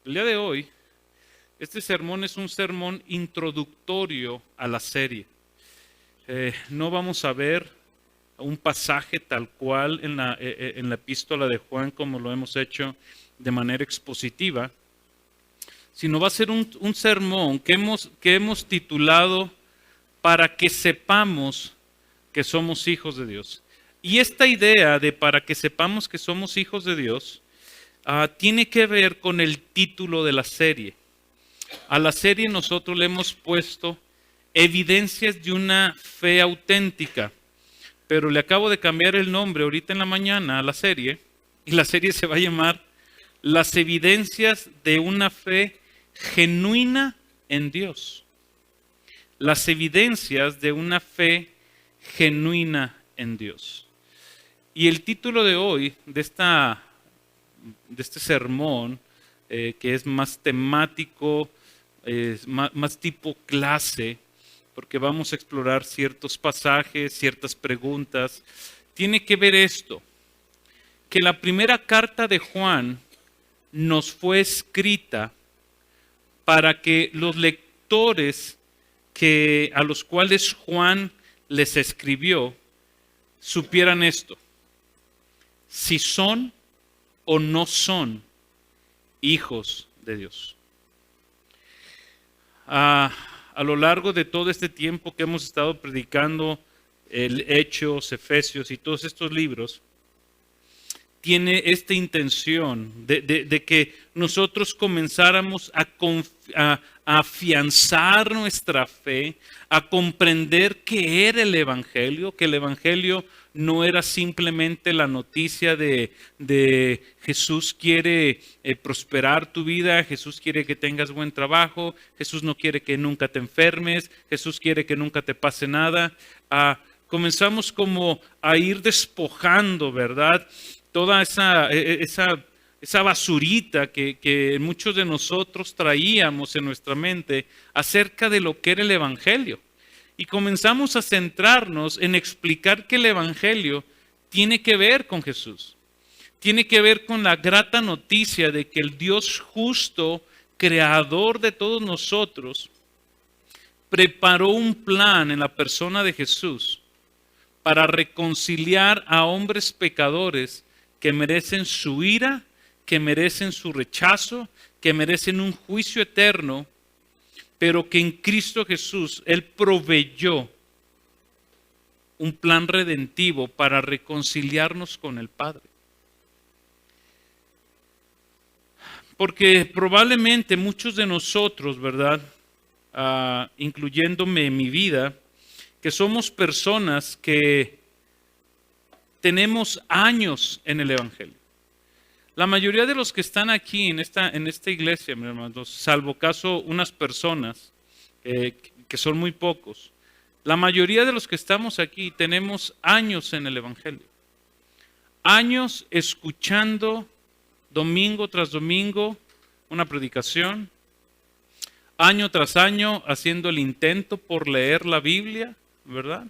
El día de hoy, este sermón es un sermón introductorio a la serie. No vamos a ver un pasaje tal cual en la epístola de Juan como lo hemos hecho de manera expositiva, sino va a ser un sermón que hemos titulado para que sepamos que somos hijos de Dios. Y esta idea de para que sepamos que somos hijos de Dios tiene que ver con el título de la serie. A la serie nosotros le hemos puesto evidencias de una fe auténtica, pero le acabo de cambiar el nombre ahorita en la mañana a la serie, y la serie se va a llamar Las evidencias de una fe genuina en Dios. Las evidencias de una fe genuina en Dios. Y el título de hoy, de este sermón, que es más temático, más tipo clase, porque vamos a explorar ciertos pasajes, ciertas preguntas, tiene que ver esto, que la primera carta de Juan nos fue escrita para que los lectores a los cuales Juan les escribió supieran esto: si son o no son hijos de Dios. A lo largo de todo este tiempo que hemos estado predicando el Hechos, Efesios y todos estos libros, tiene esta intención de que nosotros comenzáramos a afianzar nuestra fe, a comprender qué era el Evangelio, que el Evangelio no era simplemente la noticia de Jesús quiere prosperar tu vida, Jesús quiere que tengas buen trabajo, Jesús no quiere que nunca te enfermes, Jesús quiere que nunca te pase nada. Comenzamos como a ir despojando, ¿verdad?, toda esa basurita que muchos de nosotros traíamos en nuestra mente acerca de lo que era el Evangelio. Y comenzamos a centrarnos en explicar que el Evangelio tiene que ver con Jesús. Tiene que ver con la grata noticia de que el Dios justo, creador de todos nosotros, preparó un plan en la persona de Jesús para reconciliar a hombres pecadores que merecen su ira, que merecen su rechazo, que merecen un juicio eterno, pero que en Cristo Jesús Él proveyó un plan redentivo para reconciliarnos con el Padre. Porque probablemente muchos de nosotros, ¿verdad?, incluyéndome en mi vida, que somos personas que tenemos años en el Evangelio. La mayoría de los que están aquí en esta iglesia, mis hermanos, salvo caso unas personas que son muy pocos, la mayoría de los que estamos aquí tenemos años en el Evangelio. Años escuchando domingo tras domingo una predicación, año tras año haciendo el intento por leer la Biblia, ¿verdad?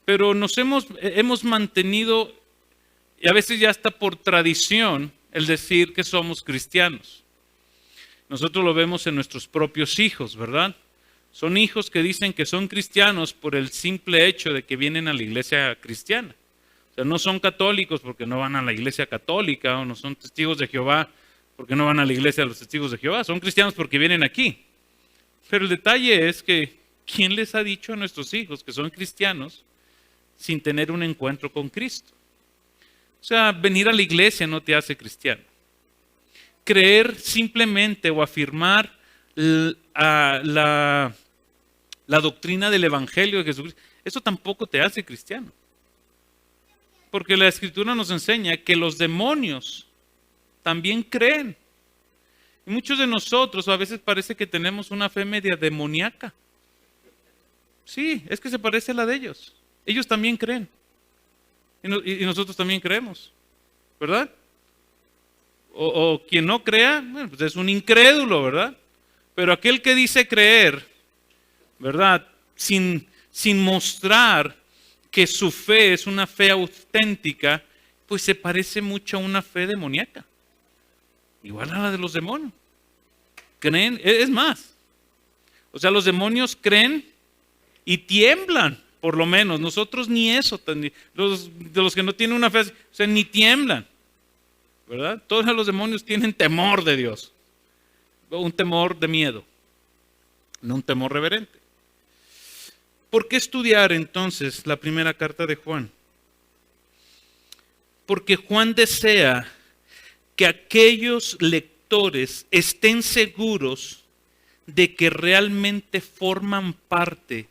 Pero nos hemos mantenido, y a veces ya hasta por tradición, el decir que somos cristianos. Nosotros lo vemos en nuestros propios hijos, ¿verdad? Son hijos que dicen que son cristianos por el simple hecho de que vienen a la iglesia cristiana. O sea, no son católicos porque no van a la iglesia católica, o no son testigos de Jehová porque no van a la iglesia de los testigos de Jehová. Son cristianos porque vienen aquí. Pero el detalle es que, ¿quién les ha dicho a nuestros hijos que son cristianos sin tener un encuentro con Cristo? O sea, venir a la iglesia no te hace cristiano. Creer simplemente o afirmar la doctrina del Evangelio de Jesucristo, eso tampoco te hace cristiano. Porque la Escritura nos enseña que los demonios también creen. Y muchos de nosotros a veces parece que tenemos una fe media demoníaca. Sí, es que se parece a la de ellos. Ellos también creen. Y nosotros también creemos, ¿verdad? O quien no crea, bueno, pues es un incrédulo, ¿verdad? Pero aquel que dice creer, ¿verdad?, sin mostrar que su fe es una fe auténtica, pues se parece mucho a una fe demoníaca. Igual a la de los demonios. creen, es más. O sea, los demonios creen y tiemblan, por lo menos. Nosotros ni eso, de los que no tienen una fe, o sea, ni tiemblan, ¿verdad? Todos los demonios tienen temor de Dios, un temor de miedo, no un temor reverente. ¿Por qué estudiar entonces la primera carta de Juan? Porque Juan desea que aquellos lectores estén seguros de que realmente forman parte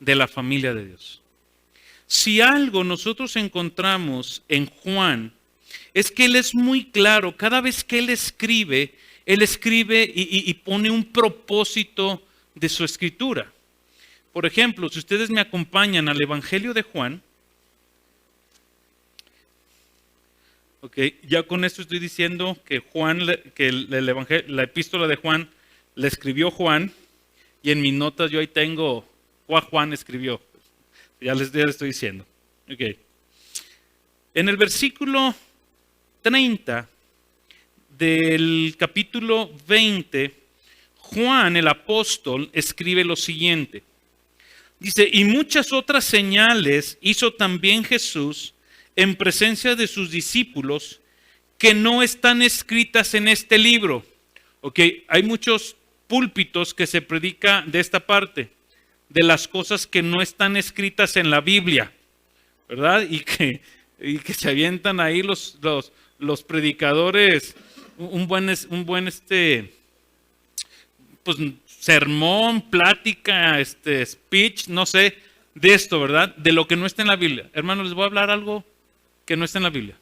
de la familia de Dios. Si algo nosotros encontramos en Juan, es que él es muy claro. Cada vez que él escribe y pone un propósito de su escritura. Por ejemplo, si ustedes me acompañan al Evangelio de Juan, ya con esto estoy diciendo que la epístola de Juan la escribió Juan, y en mis notas yo ahí tengo cuál Juan escribió. Ya les estoy diciendo. En el versículo 30 del capítulo 20, Juan el apóstol escribe lo siguiente. Dice, y muchas otras señales hizo también Jesús en presencia de sus discípulos que no están escritas en este libro. Hay muchos púlpitos que se predica de esta parte, de las cosas que no están escritas en la Biblia, ¿verdad? Y que se avientan ahí los predicadores un buen pues sermón, plática, speech, no sé, de esto, ¿verdad? De lo que no está en la Biblia. Hermanos, les voy a hablar algo que no está en la Biblia.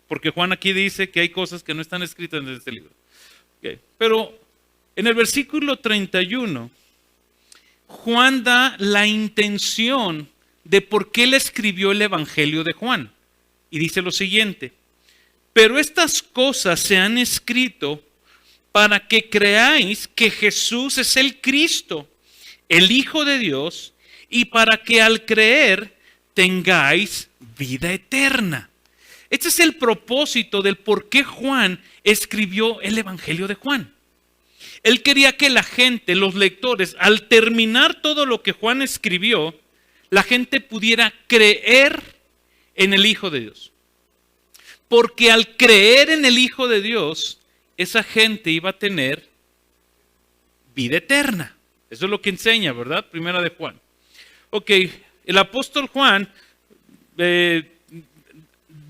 Porque Juan aquí dice que hay cosas que no están escritas en este libro. Pero en el versículo 31, Juan da la intención de por qué él escribió el Evangelio de Juan. Y dice lo siguiente, pero estas cosas se han escrito para que creáis que Jesús es el Cristo, el Hijo de Dios, y para que al creer tengáis vida eterna. Este es el propósito del por qué Juan escribió el Evangelio de Juan. Él quería que la gente, los lectores, al terminar todo lo que Juan escribió, la gente pudiera creer en el Hijo de Dios. Porque al creer en el Hijo de Dios, esa gente iba a tener vida eterna. Eso es lo que enseña, ¿verdad? Primera de Juan. El apóstol Juan,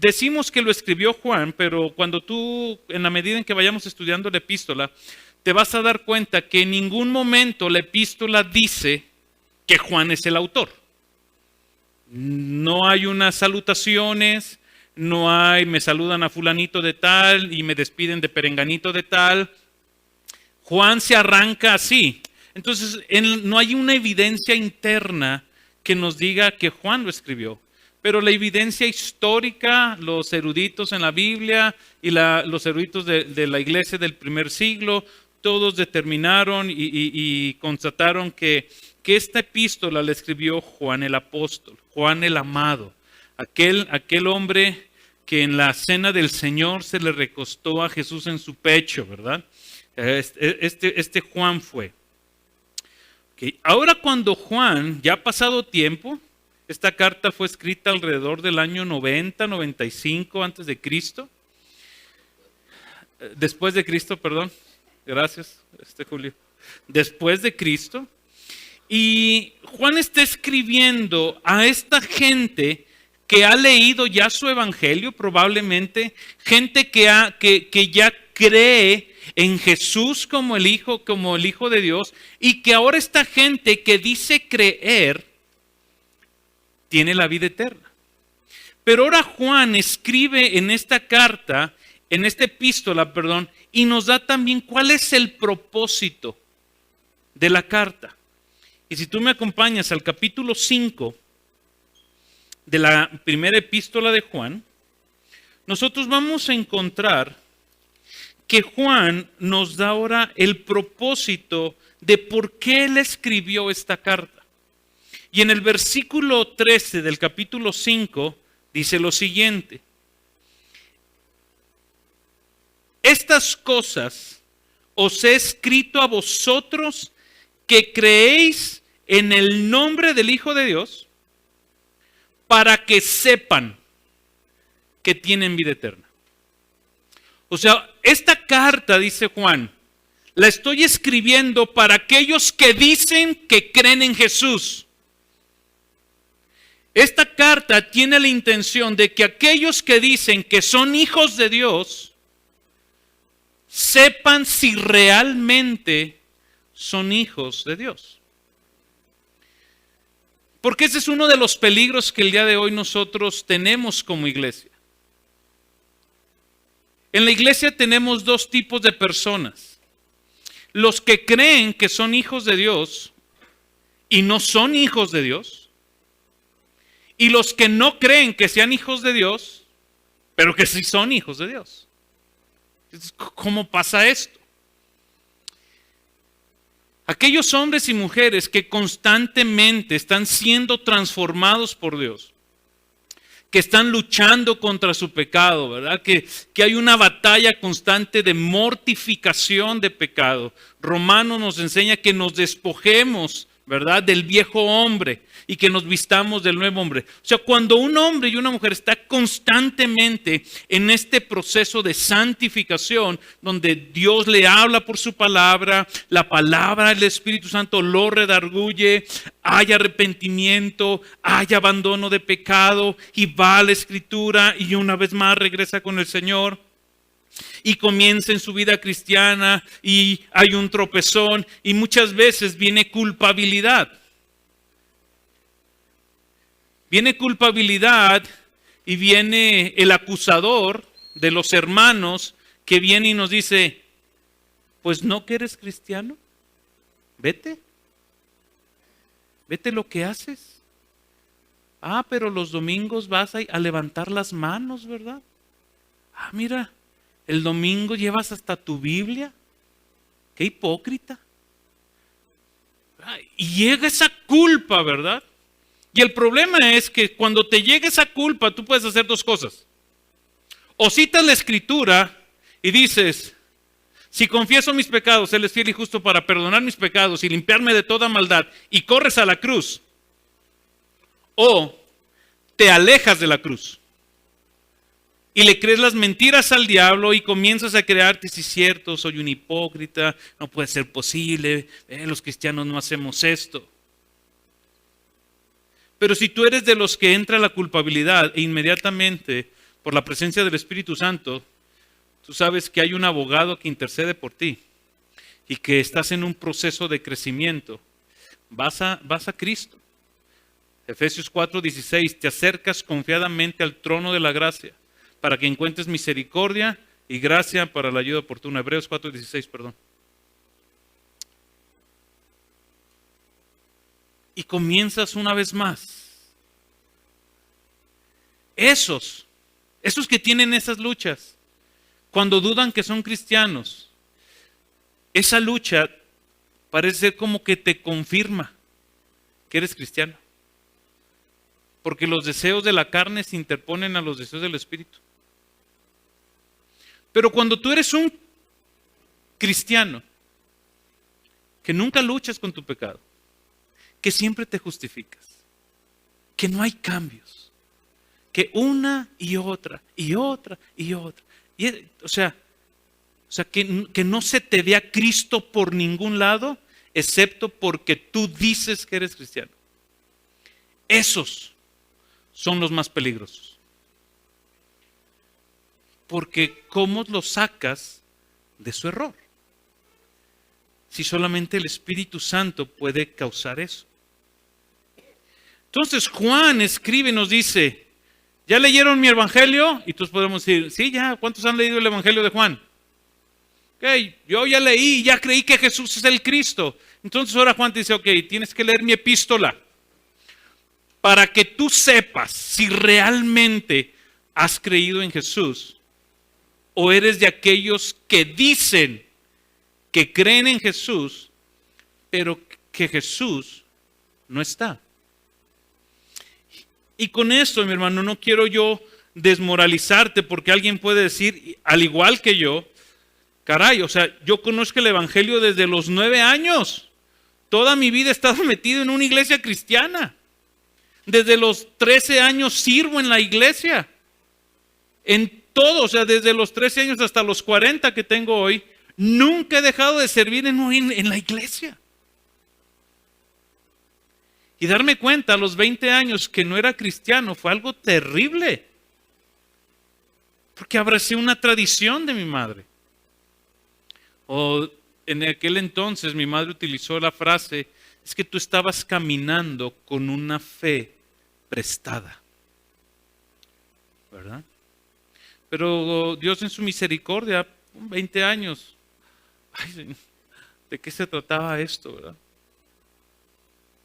decimos que lo escribió Juan, pero cuando tú, en la medida en que vayamos estudiando la epístola, te vas a dar cuenta que en ningún momento la epístola dice que Juan es el autor. No hay unas salutaciones, no hay me saludan a fulanito de tal y me despiden de perenganito de tal. Juan se arranca así. Entonces no hay una evidencia interna que nos diga que Juan lo escribió. Pero la evidencia histórica, los eruditos en la Biblia y los eruditos de la iglesia del primer siglo, todos determinaron y constataron que esta epístola la escribió Juan el apóstol, Juan el amado, aquel hombre que en la cena del Señor se le recostó a Jesús en su pecho, ¿verdad? Este Juan fue. Ahora cuando Juan, ya ha pasado tiempo, esta carta fue escrita alrededor del año 90, 95 antes de Cristo. Después de Cristo, perdón. Gracias, Julio. Después de Cristo. Y Juan está escribiendo a esta gente que ha leído ya su evangelio, probablemente, gente que ya cree en Jesús como el Hijo de Dios, y que ahora esta gente que dice creer tiene la vida eterna. Pero ahora Juan escribe en esta carta, en esta epístola, y nos da también cuál es el propósito de la carta. Y si tú me acompañas al capítulo 5 de la primera epístola de Juan, nosotros vamos a encontrar que Juan nos da ahora el propósito de por qué él escribió esta carta. Y en el versículo 13 del capítulo 5 dice lo siguiente. Estas cosas os he escrito a vosotros que creéis en el nombre del Hijo de Dios, para que sepan que tienen vida eterna. O sea, esta carta, dice Juan, la estoy escribiendo para aquellos que dicen que creen en Jesús. Esta carta tiene la intención de que aquellos que dicen que son hijos de Dios sepan si realmente son hijos de Dios. Porque ese es uno de los peligros que el día de hoy nosotros tenemos como iglesia. En la iglesia tenemos dos tipos de personas. Los que creen que son hijos de Dios y no son hijos de Dios. Y los que no creen que sean hijos de Dios, pero que sí son hijos de Dios. ¿Cómo pasa esto? Aquellos hombres y mujeres que constantemente están siendo transformados por Dios, que están luchando contra su pecado, ¿verdad? Que hay una batalla constante de mortificación de pecado. Romanos nos enseña que nos despojemos, ¿verdad?, del viejo hombre y que nos vistamos del nuevo hombre. O sea, cuando un hombre y una mujer está constantemente en este proceso de santificación, donde Dios le habla por su palabra, la palabra del Espíritu Santo lo redarguye, hay arrepentimiento, hay abandono de pecado y va a la Escritura y una vez más regresa con el Señor. Y comienza en su vida cristiana y hay un tropezón y muchas veces viene culpabilidad. Viene culpabilidad y viene el acusador de los hermanos que viene y nos dice, pues no que eres cristiano, vete lo que haces. Ah, pero los domingos vas a levantar las manos, ¿verdad? Ah, mira. El domingo llevas hasta tu Biblia. ¡Qué hipócrita! Y llega esa culpa, ¿verdad? Y el problema es que cuando te llega esa culpa, tú puedes hacer dos cosas. O citas la Escritura y dices, si confieso mis pecados, Él es fiel y justo para perdonar mis pecados y limpiarme de toda maldad, y corres a la cruz. O te alejas de la cruz. Y le crees las mentiras al diablo y comienzas a crearte, si es cierto, soy un hipócrita, no puede ser posible, los cristianos no hacemos esto. Pero si tú eres de los que entra la culpabilidad e inmediatamente, por la presencia del Espíritu Santo, tú sabes que hay un abogado que intercede por ti y que estás en un proceso de crecimiento, vas a Cristo. Efesios 4:16, te acercas confiadamente al trono de la gracia, para que encuentres misericordia y gracia para la ayuda oportuna. Hebreos 4:16, perdón. Y comienzas una vez más. Esos que tienen esas luchas, cuando dudan que son cristianos, esa lucha parece ser como que te confirma que eres cristiano. Porque los deseos de la carne se interponen a los deseos del Espíritu. Pero cuando tú eres un cristiano que nunca luchas con tu pecado, que siempre te justificas, que no hay cambios, que una y otra y otra y otra, o sea que no se te ve a Cristo por ningún lado, excepto porque tú dices que eres cristiano. Esos son los más peligrosos. Porque ¿cómo lo sacas de su error? Si solamente el Espíritu Santo puede causar eso. Entonces Juan escribe y nos dice, ¿ya leyeron mi evangelio? Y todos podemos decir, sí, ya, ¿cuántos han leído el evangelio de Juan? Okay, yo ya leí, ya creí que Jesús es el Cristo. Entonces ahora Juan te dice, ok, tienes que leer mi epístola para que tú sepas si realmente has creído en Jesús. ¿O eres de aquellos que dicen que creen en Jesús, pero que Jesús no está? Y con esto, mi hermano, no quiero yo desmoralizarte, porque alguien puede decir, al igual que yo, Caray, o sea, yo conozco el Evangelio desde los 9 años. Toda mi vida he estado metido en una iglesia cristiana. Desde los 13 años sirvo en la iglesia. En todo, o sea, desde los 13 años hasta los 40 que tengo hoy, nunca he dejado de servir en la iglesia. Y darme cuenta a los 20 años que no era cristiano fue algo terrible. Porque abracé una tradición de mi madre. O en aquel entonces mi madre utilizó la frase, es que tú estabas caminando con una fe prestada. ¿Verdad? Pero Dios en su misericordia, 20 años, ay, ¿de qué se trataba esto, verdad?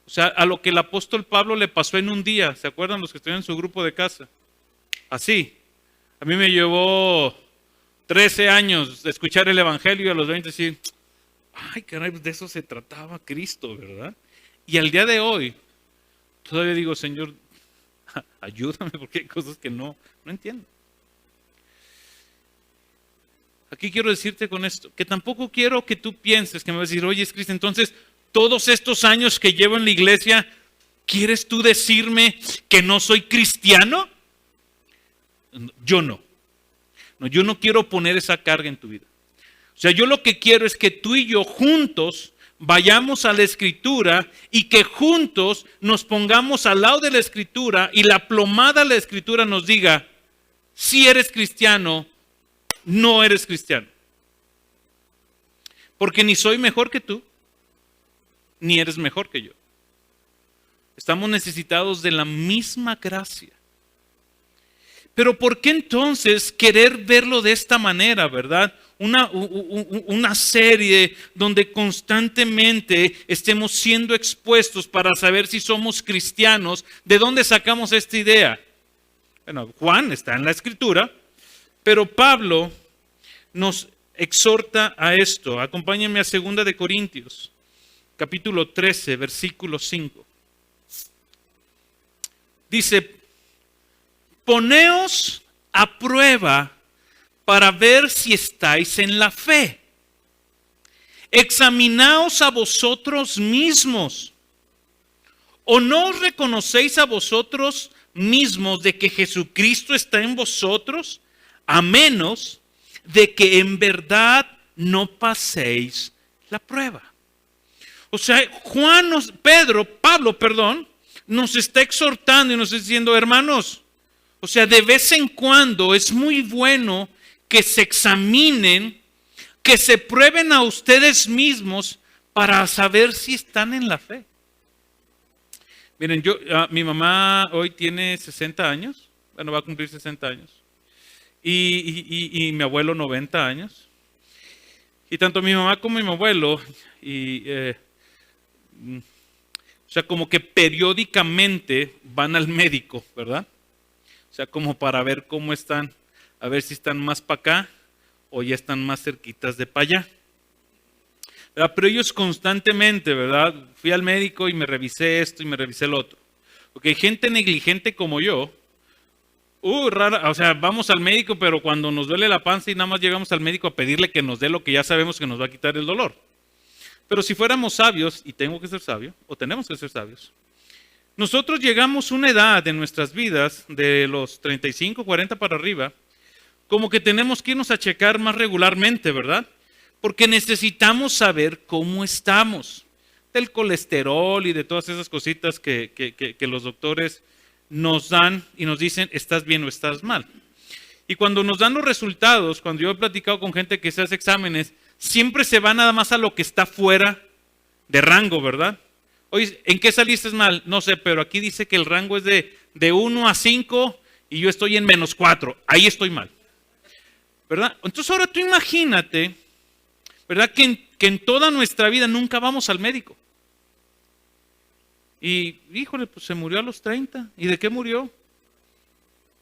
O sea, a lo que el apóstol Pablo le pasó en un día, ¿se acuerdan los que estuvieron en su grupo de casa? Así, a mí me llevó 13 años de escuchar el Evangelio y a los 20 decir, ay caray, de eso se trataba Cristo, ¿verdad? Y al día de hoy, todavía digo, Señor, ayúdame porque hay cosas que no entiendo. Aquí quiero decirte con esto, que tampoco quiero que tú pienses que me vas a decir, oye, es Cristo, entonces, todos estos años que llevo en la iglesia, ¿quieres tú decirme que no soy cristiano? Yo no. No, yo no quiero poner esa carga en tu vida. O sea, yo lo que quiero es que tú y yo juntos vayamos a la Escritura y que juntos nos pongamos al lado de la Escritura y la plomada de la Escritura nos diga, si eres cristiano, no eres cristiano. Porque ni soy mejor que tú, ni eres mejor que yo. Estamos necesitados de la misma gracia. Pero ¿por qué entonces querer verlo de esta manera, verdad? Una serie donde constantemente estemos siendo expuestos para saber si somos cristianos. ¿De dónde sacamos esta idea? Bueno, Juan está en la Escritura, pero Pablo nos exhorta a esto. Acompáñenme a 2 de Corintios, capítulo 13, versículo 5. Dice, poneos a prueba para ver si estáis en la fe. Examinaos a vosotros mismos. ¿O no os reconocéis a vosotros mismos de que Jesucristo está en vosotros? A menos de que en verdad no paséis la prueba. O sea, Pablo, nos está exhortando y nos está diciendo, hermanos, o sea, de vez en cuando es muy bueno que se examinen, que se prueben a ustedes mismos para saber si están en la fe. Miren, mi mamá hoy tiene 60 años, bueno, va a cumplir 60 años. Y mi abuelo 90 años. Y tanto mi mamá como mi abuelo, o sea, como que periódicamente van al médico, ¿verdad? O sea, como para ver cómo están, a ver si están más para acá o ya están más cerquitas de para allá. ¿Verdad? Pero ellos constantemente, ¿verdad? Fui al médico y me revisé esto y me revisé lo otro. Porque gente negligente como yo, rara, o sea, vamos al médico, pero cuando nos duele la panza y nada más llegamos al médico a pedirle que nos dé lo que ya sabemos que nos va a quitar el dolor. Pero si fuéramos sabios, y tengo que ser sabio, o tenemos que ser sabios, nosotros llegamos a una edad en nuestras vidas, de los 35, 40 para arriba, como que tenemos que irnos a checar más regularmente, ¿verdad? Porque necesitamos saber cómo estamos, del colesterol y de todas esas cositas que los doctores nos dan y nos dicen, estás bien o estás mal. Y cuando nos dan los resultados, cuando yo he platicado con gente que se hace exámenes, siempre se va nada más a lo que está fuera de rango, ¿verdad? Oye, ¿en qué saliste mal? No sé, pero aquí dice que el rango es de 1 a 5 y yo estoy en -4. Ahí estoy mal, ¿verdad? Entonces ahora tú imagínate, ¿verdad? Que en toda nuestra vida nunca vamos al médico. Y, híjole, pues se murió a los 30. ¿Y de qué murió?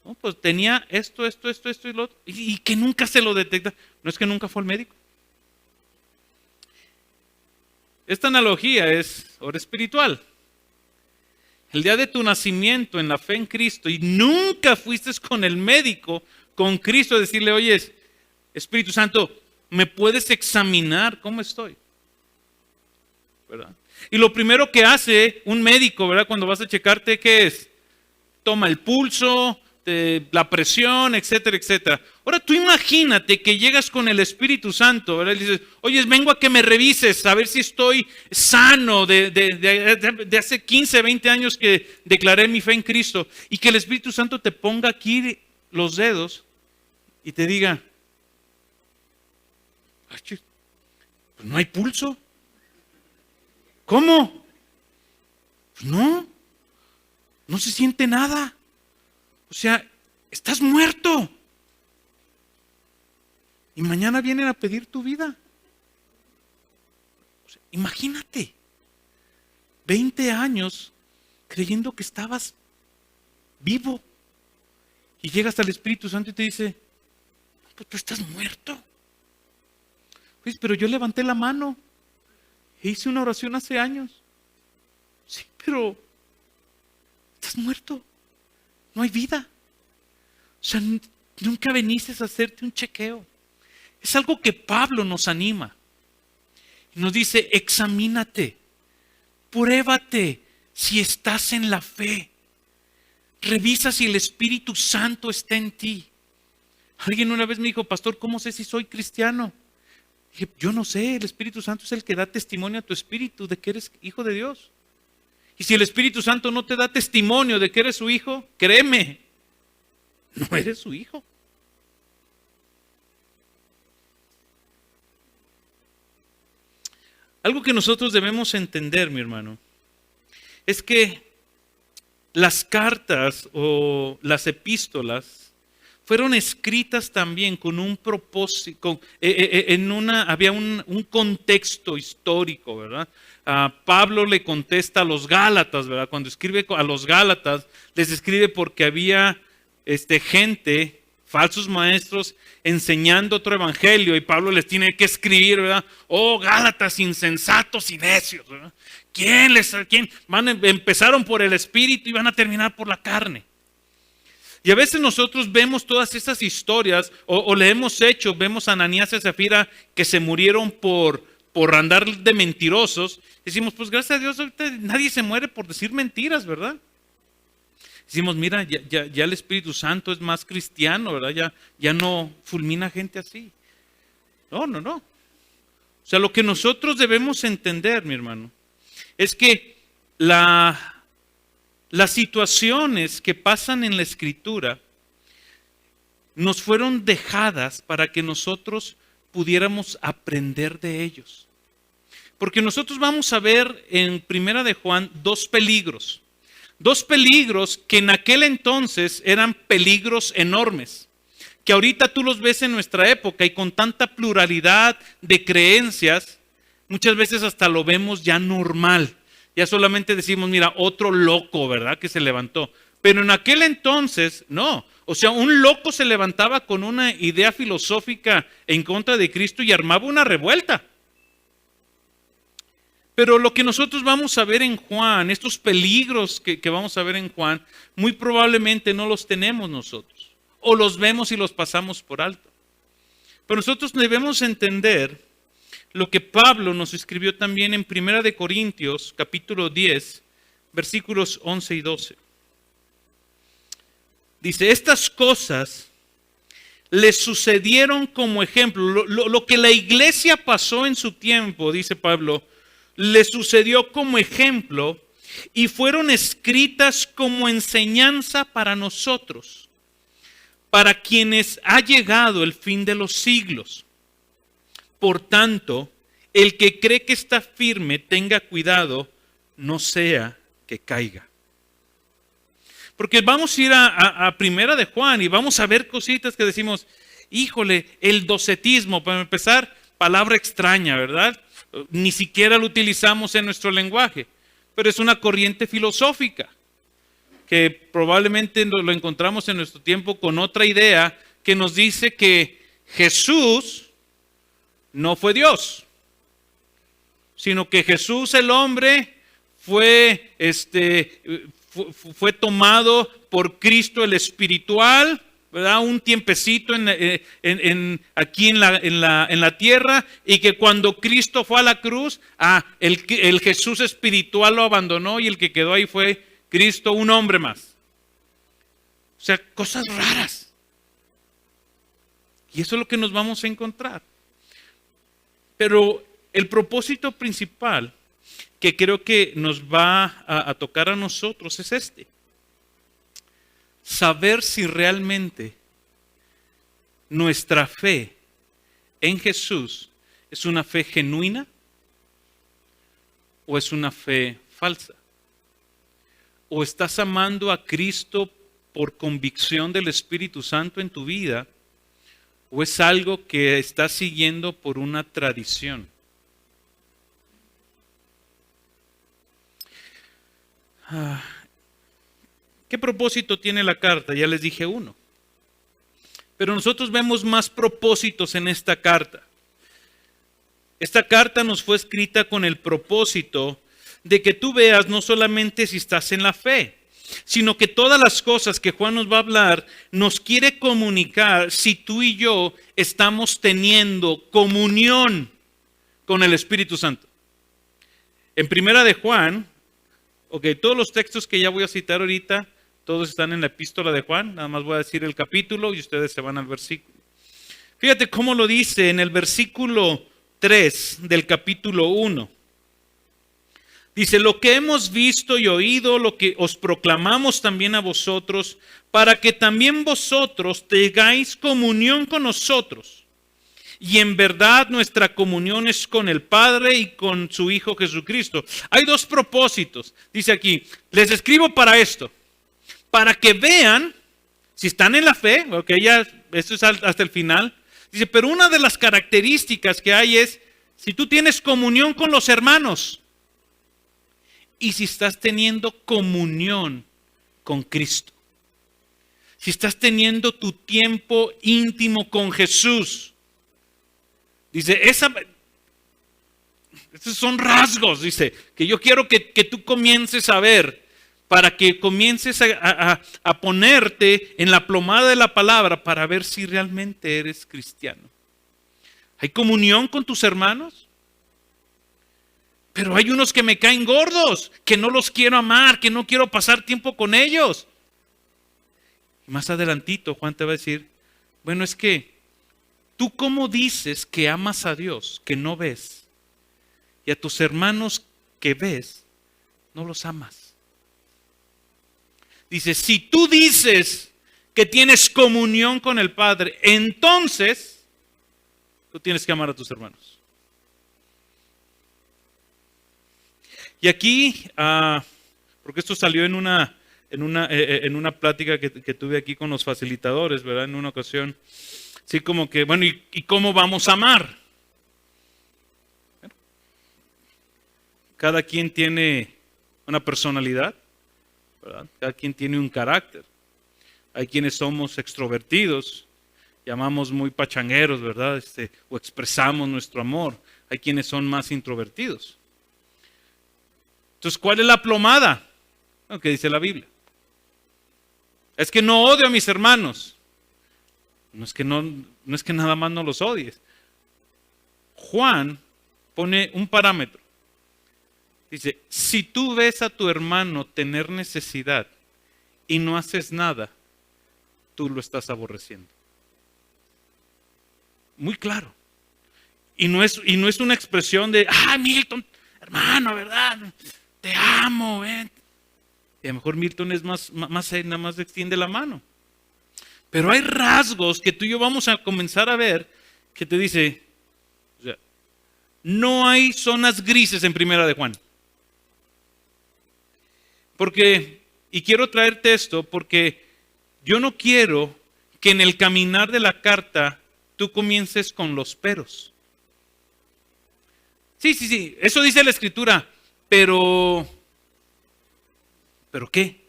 No, pues tenía esto y lo otro. Y que nunca se lo detecta. No es que nunca fue al médico. Esta analogía es ahora espiritual. El día de tu nacimiento en la fe en Cristo y nunca fuiste con el médico, con Cristo, a decirle, oye, Espíritu Santo, me puedes examinar cómo estoy, ¿verdad? Y lo primero que hace un médico, ¿verdad? Cuando vas a checarte, ¿qué es? Toma el pulso, la presión, etcétera, etcétera. Ahora tú imagínate que llegas con el Espíritu Santo, ¿verdad? Y dices, oye, vengo a que me revises, a ver si estoy sano de hace 15, 20 años que declaré mi fe en Cristo. Y que el Espíritu Santo te ponga aquí los dedos y te diga, pues no hay pulso. ¿Cómo? Pues no se siente nada. O sea, estás muerto. Y mañana vienen a pedir tu vida. O sea, imagínate, 20 años creyendo que estabas vivo. Y llegas al Espíritu Santo y te dice, pues tú estás muerto. Pues, pero yo levanté la mano e hice una oración hace años. Sí, pero estás muerto. No hay vida. O sea, nunca viniste a hacerte un chequeo. Es algo que Pablo nos anima. Y nos dice, examínate, pruébate si estás en la fe. Revisa si el Espíritu Santo está en ti. Alguien una vez me dijo, pastor, ¿cómo sé si soy cristiano? Dije, yo no sé, el Espíritu Santo es el que da testimonio a tu espíritu de que eres hijo de Dios. Y si el Espíritu Santo no te da testimonio de que eres su hijo, créeme, no eres su hijo. Algo que nosotros debemos entender, mi hermano, es que las cartas o las epístolas fueron escritas también con un propósito, había un contexto histórico, ¿verdad? Pablo le contesta a los Gálatas, ¿verdad? Cuando escribe a los Gálatas, les escribe porque había gente, falsos maestros, enseñando otro evangelio, y Pablo les tiene que escribir, ¿verdad? Oh, Gálatas insensatos y necios, ¿verdad? ¿Quién empezaron por el Espíritu y van a terminar por la carne? Y a veces nosotros vemos todas esas historias, o le hemos hecho, vemos a Ananías y a Zafira que se murieron por andar de mentirosos. Decimos, pues gracias a Dios, ahorita nadie se muere por decir mentiras, ¿verdad? Decimos, mira, ya el Espíritu Santo es más cristiano, ¿verdad? Ya no fulmina gente así. No. O sea, lo que nosotros debemos entender, mi hermano, es que las situaciones que pasan en la Escritura nos fueron dejadas para que nosotros pudiéramos aprender de ellos. Porque nosotros vamos a ver en Primera de Juan dos peligros que en aquel entonces eran peligros enormes, que ahorita tú los ves en nuestra época y con tanta pluralidad de creencias, muchas veces hasta lo vemos ya normal. Ya solamente decimos, mira, otro loco, ¿verdad? Que se levantó. Pero en aquel entonces, no. O sea, un loco se levantaba con una idea filosófica en contra de Cristo y armaba una revuelta. Pero lo que nosotros vamos a ver en Juan, estos peligros que vamos a ver en Juan, muy probablemente no los tenemos nosotros. O los vemos y los pasamos por alto. Pero nosotros debemos entender lo que Pablo nos escribió también en 1 de Corintios, capítulo 10, versículos 11 y 12. Dice, estas cosas le sucedieron como ejemplo. Lo que la iglesia pasó en su tiempo, dice Pablo, le sucedió como ejemplo y fueron escritas como enseñanza para nosotros, para quienes ha llegado el fin de los siglos. Por tanto, el que cree que está firme, tenga cuidado, no sea que caiga. Porque vamos a ir a Primera de Juan y vamos a ver cositas que decimos, híjole, el docetismo, para empezar, palabra extraña, ¿verdad? Ni siquiera lo utilizamos en nuestro lenguaje, pero es una corriente filosófica que probablemente lo encontramos en nuestro tiempo con otra idea que nos dice que Jesús no fue Dios, sino que Jesús el hombre fue tomado por Cristo el espiritual, ¿verdad? Un tiempecito aquí en la tierra, y que cuando Cristo fue a la cruz, el Jesús espiritual lo abandonó y el que quedó ahí fue Cristo, un hombre más. O sea, cosas raras. Y eso es lo que nos vamos a encontrar. Pero el propósito principal que creo que nos va a tocar a nosotros es este. Saber si realmente nuestra fe en Jesús es una fe genuina o es una fe falsa. O estás amando a Cristo por convicción del Espíritu Santo en tu vida, o es algo que estás siguiendo por una tradición. ¿Qué propósito tiene la carta? Ya les dije uno. Pero nosotros vemos más propósitos en esta carta. Esta carta nos fue escrita con el propósito de que tú veas no solamente si estás en la fe, sino que todas las cosas que Juan nos va a hablar nos quiere comunicar si tú y yo estamos teniendo comunión con el Espíritu Santo. En primera de Juan, todos los textos que ya voy a citar ahorita, todos están en la epístola de Juan, nada más voy a decir el capítulo y ustedes se van al versículo. Fíjate cómo lo dice en el versículo 3 del capítulo 1. Dice, lo que hemos visto y oído, lo que os proclamamos también a vosotros, para que también vosotros tengáis comunión con nosotros. Y en verdad nuestra comunión es con el Padre y con su Hijo Jesucristo. Hay dos propósitos. Dice aquí, les escribo para esto. Para que vean, si están en la fe, esto es hasta el final. Dice, pero una de las características que hay es, si tú tienes comunión con los hermanos, y si estás teniendo comunión con Cristo. Si estás teniendo tu tiempo íntimo con Jesús. Dice, esos son rasgos, dice, que yo quiero que tú comiences a ver, para que comiences a ponerte en la plomada de la palabra para ver si realmente eres cristiano. ¿Hay comunión con tus hermanos? Pero hay unos que me caen gordos, que no los quiero amar, que no quiero pasar tiempo con ellos. Y más adelantito Juan te va a decir, bueno, es que tú cómo dices que amas a Dios, que no ves, y a tus hermanos que ves, no los amas. Dice, si tú dices que tienes comunión con el Padre, entonces tú tienes que amar a tus hermanos. Y aquí, porque esto salió en una plática que tuve aquí con los facilitadores, ¿verdad? En una ocasión, así como que, bueno, ¿y cómo vamos a amar? Bueno, cada quien tiene una personalidad, ¿verdad? Cada quien tiene un carácter. Hay quienes somos extrovertidos, llamamos muy pachangueros, ¿verdad? O expresamos nuestro amor. Hay quienes son más introvertidos. Entonces, ¿cuál es la plomada? Lo que dice la Biblia. Es que no odio a mis hermanos. No es que nada más no los odies. Juan pone un parámetro. Dice, si tú ves a tu hermano tener necesidad y no haces nada, tú lo estás aborreciendo. Muy claro. Y no es una expresión de, Milton, hermano, ¿verdad? Te amo, ¿eh? Y a lo mejor Milton es más nada más extiende la mano. Pero hay rasgos que tú y yo vamos a comenzar a ver que te dice, no hay zonas grises en primera de Juan. Y quiero traerte esto porque yo no quiero que en el caminar de la carta tú comiences con los peros. Sí, eso dice la Escritura. ¿Pero qué?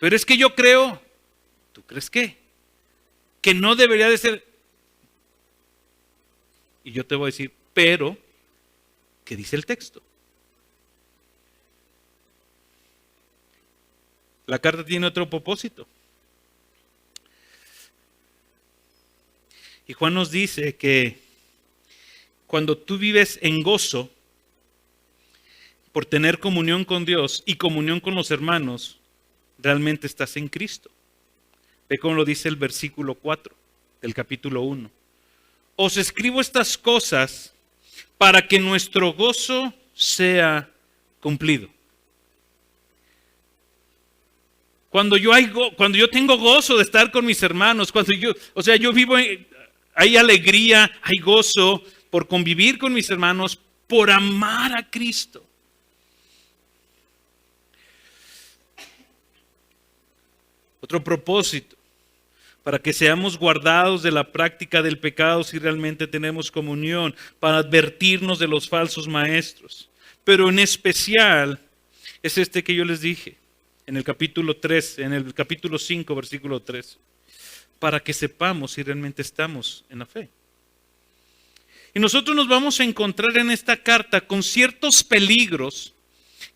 Pero es que yo creo, ¿tú crees qué? Que no debería de ser. Y yo te voy a decir, pero, ¿qué dice el texto? La carta tiene otro propósito. Y Juan nos dice que cuando tú vives en gozo por tener comunión con Dios y comunión con los hermanos, realmente estás en Cristo. Ve cómo lo dice el versículo 4 del capítulo 1. Os escribo estas cosas para que nuestro gozo sea cumplido. Cuando yo tengo gozo de estar con mis hermanos, yo vivo, hay alegría, hay gozo por convivir con mis hermanos, por amar a Cristo. Otro propósito, para que seamos guardados de la práctica del pecado si realmente tenemos comunión, para advertirnos de los falsos maestros. Pero en especial es este que yo les dije en el capítulo 3, en el capítulo 5, versículo 3, para que sepamos si realmente estamos en la fe. Y nosotros nos vamos a encontrar en esta carta con ciertos peligros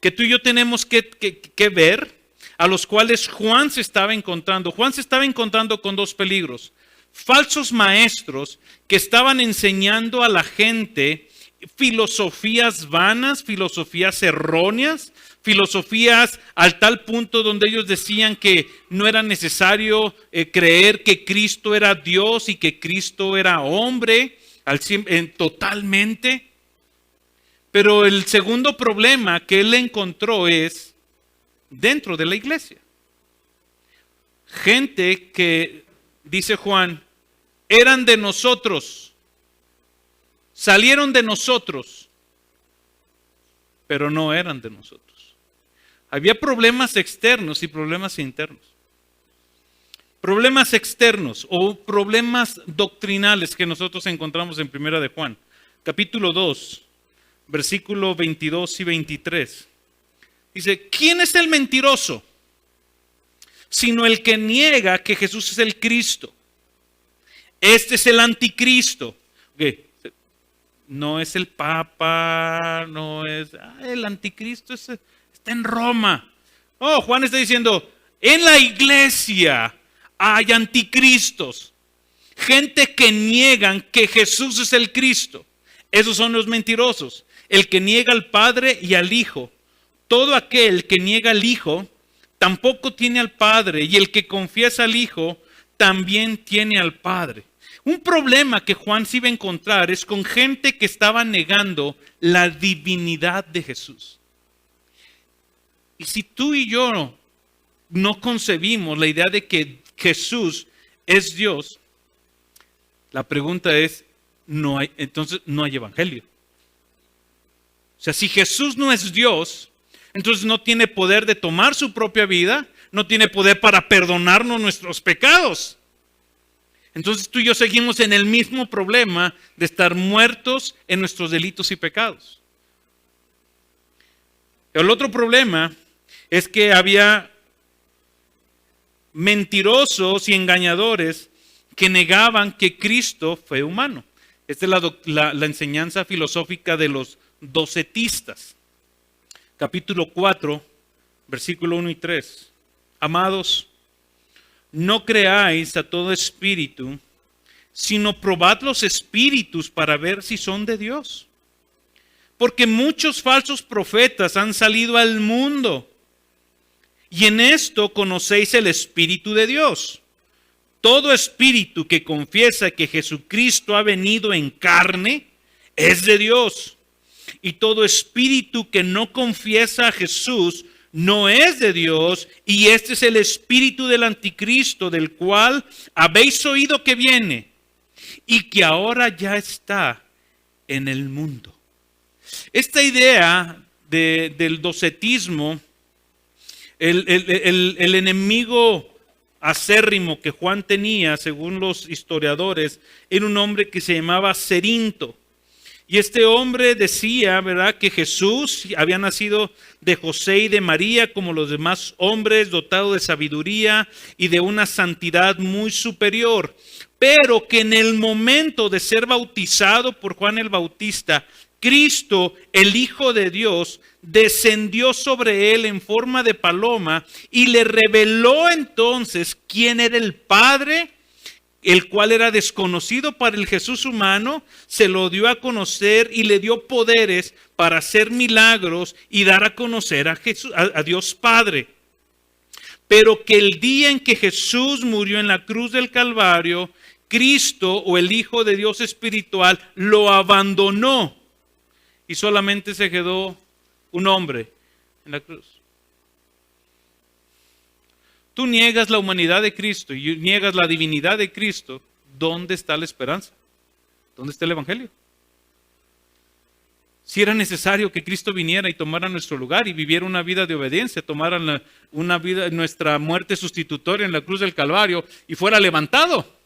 que tú y yo tenemos que ver, a los cuales Juan se estaba encontrando. Juan se estaba encontrando con dos peligros. Falsos maestros que estaban enseñando a la gente filosofías vanas, filosofías erróneas, filosofías al tal punto donde ellos decían que no era necesario creer que Cristo era Dios y que Cristo era hombre totalmente. Pero el segundo problema que él encontró es dentro de la iglesia. Gente que, dice Juan, eran de nosotros, salieron de nosotros, pero no eran de nosotros. Había problemas externos y problemas internos. Problemas externos o problemas doctrinales que nosotros encontramos en Primera de Juan, capítulo 2, versículo 22 y 23. Dice, ¿quién es el mentiroso? Sino el que niega que Jesús es el Cristo. Este es el anticristo. Okay. No es el Papa, no es... el anticristo está en Roma. Oh, Juan está diciendo, en la iglesia hay anticristos. Gente que niegan que Jesús es el Cristo. Esos son los mentirosos. El que niega al Padre y al Hijo. Todo aquel que niega al Hijo tampoco tiene al Padre, y el que confiesa al Hijo también tiene al Padre. Un problema que Juan se iba a encontrar es con gente que estaba negando la divinidad de Jesús. Y si tú y yo no concebimos la idea de que Jesús es Dios, la pregunta es, entonces no hay evangelio. O sea, si Jesús no es Dios, entonces no tiene poder de tomar su propia vida, no tiene poder para perdonarnos nuestros pecados. Entonces tú y yo seguimos en el mismo problema de estar muertos en nuestros delitos y pecados. El otro problema es que había mentirosos y engañadores que negaban que Cristo fue humano. Esta es la enseñanza filosófica de los docetistas. Capítulo 4, versículo 1 y 3. Amados, no creáis a todo espíritu, sino probad los espíritus para ver si son de Dios. Porque muchos falsos profetas han salido al mundo. Y en esto conocéis el Espíritu de Dios. Todo espíritu que confiesa que Jesucristo ha venido en carne es de Dios. Y todo espíritu que no confiesa a Jesús no es de Dios, y este es el espíritu del anticristo, del cual habéis oído que viene y que ahora ya está en el mundo. Esta idea del docetismo, el enemigo acérrimo que Juan tenía, según los historiadores, era un hombre que se llamaba Cerinto. Y este hombre decía, ¿verdad?, que Jesús había nacido de José y de María como los demás hombres, dotado de sabiduría y de una santidad muy superior. Pero que en el momento de ser bautizado por Juan el Bautista, Cristo, el Hijo de Dios, descendió sobre él en forma de paloma y le reveló entonces quién era el Padre, el cual era desconocido para el Jesús humano, se lo dio a conocer y le dio poderes para hacer milagros y dar a conocer a Jesús, a Dios Padre. Pero que el día en que Jesús murió en la cruz del Calvario, Cristo o el Hijo de Dios espiritual lo abandonó y solamente se quedó un hombre en la cruz. Tú niegas la humanidad de Cristo y niegas la divinidad de Cristo. ¿Dónde está la esperanza? ¿Dónde está el Evangelio? Si era necesario que Cristo viniera y tomara nuestro lugar y viviera una vida de obediencia, tomara una vida, nuestra muerte sustitutoria en la cruz del Calvario y fuera levantado.